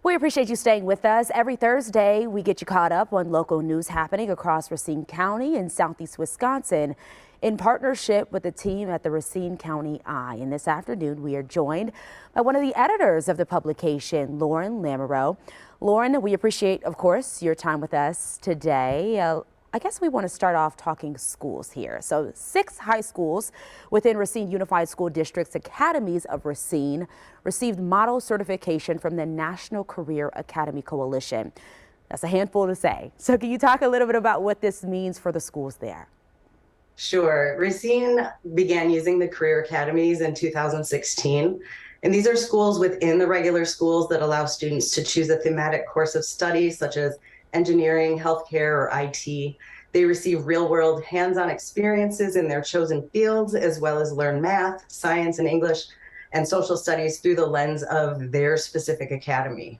We appreciate you staying with us. Every Thursday, we get you caught up on local news happening across Racine County and Southeast Wisconsin in partnership with the team at the Racine County Eye. And this afternoon, we are joined by one of the editors of the publication, Loren Lamoreaux. Loren, we appreciate, of course, your time with us today. I guess we want to start off talking schools here. So 6 high schools within Racine Unified School District's Academies of Racine received model certification from the National Career Academy Coalition. That's a handful to say. So can you talk a little bit about what this means for the schools there? Sure. Racine began using the career academies in 2016. And these are schools within the regular schools that allow students to choose a thematic course of study, such as engineering, healthcare, or IT. They receive real-world hands-on experiences in their chosen fields, as well as learn math, science, and English, and social studies through the lens of their specific academy.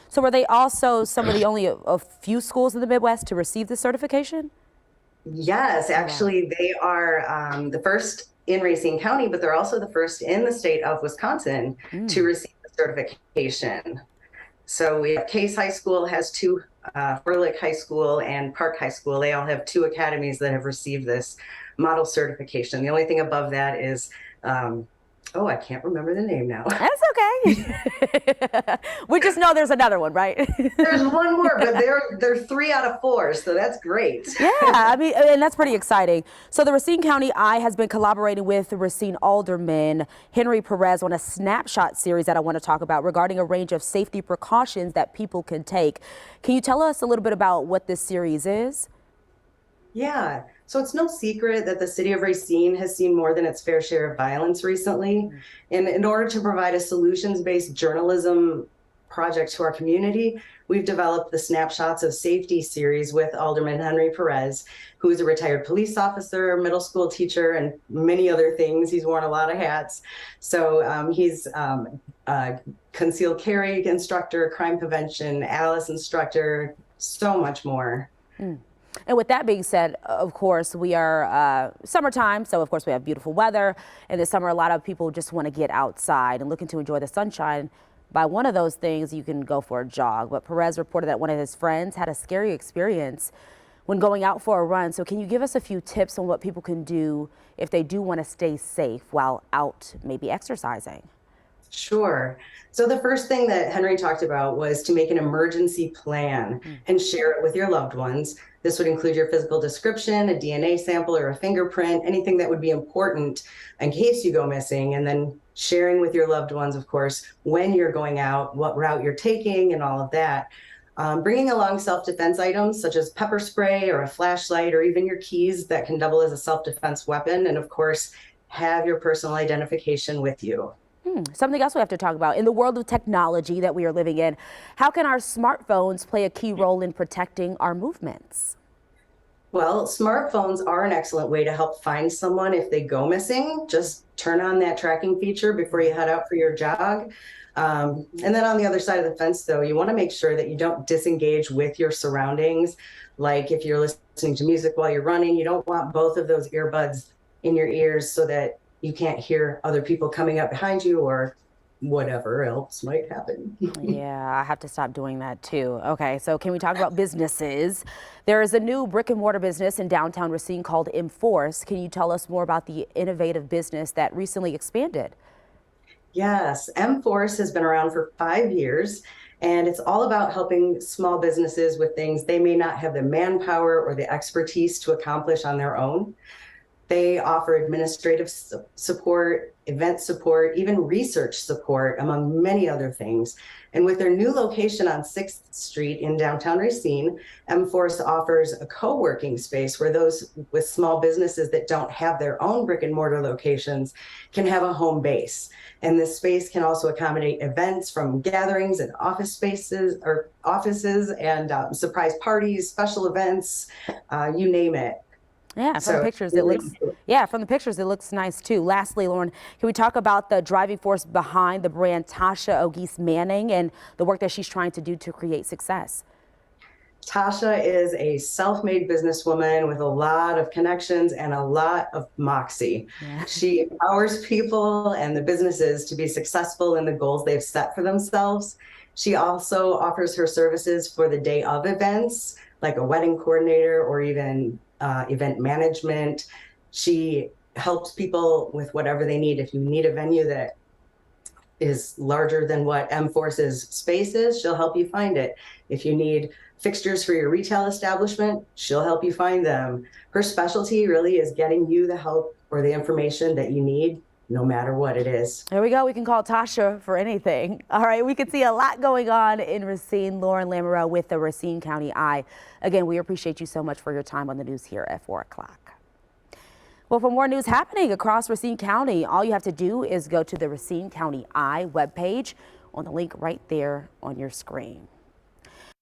So were they also some of the only a few schools in the Midwest to receive the certification? Yes, actually, they are the first in Racine County, but they're also the first in the state of Wisconsin to receive the certification. So we have Case High School has 2, Furlick High School and Park High School. They all have 2 academies that have received this model certification. The only thing above that is, oh, I can't remember the name now. That's okay. We just know there's another one, right? There's one more, but they're 3 out of 4, so that's great. Yeah, I mean, and that's pretty exciting. So the Racine County Eye has been collaborating with Racine Alderman Henry Perez on a Snapshot Series that I want to talk about regarding a range of safety precautions that people can take. Can you tell us a little bit about what this series is? Yeah, so it's no secret that the city of Racine has seen more than its fair share of violence recently. And in order to provide a solutions-based journalism project to our community, we've developed the Snapshots of Safety series with Alderman Henry Perez, who is a retired police officer, middle school teacher, and many other things. He's worn a lot of hats. So he's a concealed carry instructor, crime prevention, ALICE instructor, so much more. And with that being said, of course, we are summertime, so of course we have beautiful weather. And this summer, a lot of people just want to get outside and looking to enjoy the sunshine. By one of those things, you can go for a jog. But Perez reported that one of his friends had a scary experience when going out for a run. So can you give us a few tips on what people can do if they do want to stay safe while out, maybe exercising? Sure. So the first thing that Henry talked about was to make an emergency plan and share it with your loved ones. This would include your physical description, a DNA sample, or a fingerprint, anything that would be important in case you go missing, and then sharing with your loved ones, of course, when you're going out, what route you're taking, and all of that. Bringing along self-defense items such as pepper spray or a flashlight or even your keys that can double as a self-defense weapon. And of course, have your personal identification with you. Something else we have to talk about in the world of technology that we are living in. How can our smartphones play a key role in protecting our movements? Well, smartphones are an excellent way to help find someone if they go missing. Just turn on that tracking feature before you head out for your jog. And then on the other side of the fence, though, you want to make sure that you don't disengage with your surroundings. Like if you're listening to music while you're running, you don't want both of those earbuds in your ears so that you can't hear other people coming up behind you or whatever else might happen. Yeah, I have to stop doing that too. Okay, so can we talk about businesses? There is a new brick and mortar business in downtown Racine called Enforce. Can you tell us more about the innovative business that recently expanded? Yes, Enforce has been around for 5 years, and it's all about helping small businesses with things they may not have the manpower or the expertise to accomplish on their own. They offer administrative support, event support, even research support, among many other things. And with their new location on 6th Street in downtown Racine, Enforce offers a co-working space where those with small businesses that don't have their own brick and mortar locations can have a home base. And this space can also accommodate events from gatherings and office spaces or offices and surprise parties, special events, you name it. Yeah, from the pictures it looks nice too. Lastly, Loren, can we talk about the driving force behind the brand Tasha Manning and the work that she's trying to do to create success? Tasha is a self-made businesswoman with a lot of connections and a lot of moxie. Yeah. She empowers people and the businesses to be successful in the goals they've set for themselves. She also offers her services for the day of events, like a wedding coordinator or even event management. She helps people with whatever they need. If you need a venue that is larger than what M-Force's space is, she'll help you find it. If you need fixtures for your retail establishment, she'll help you find them. Her specialty really is getting you the help or the information that you need, no matter what it is. There we go. We can call Tasha for anything. All right. We can see a lot going on in Racine. Loren Lamoreaux with the Racine County Eye. Again, we appreciate you so much for your time on the news here at 4 o'clock. Well, for more news happening across Racine County, all you have to do is go to the Racine County Eye webpage on the link right there on your screen.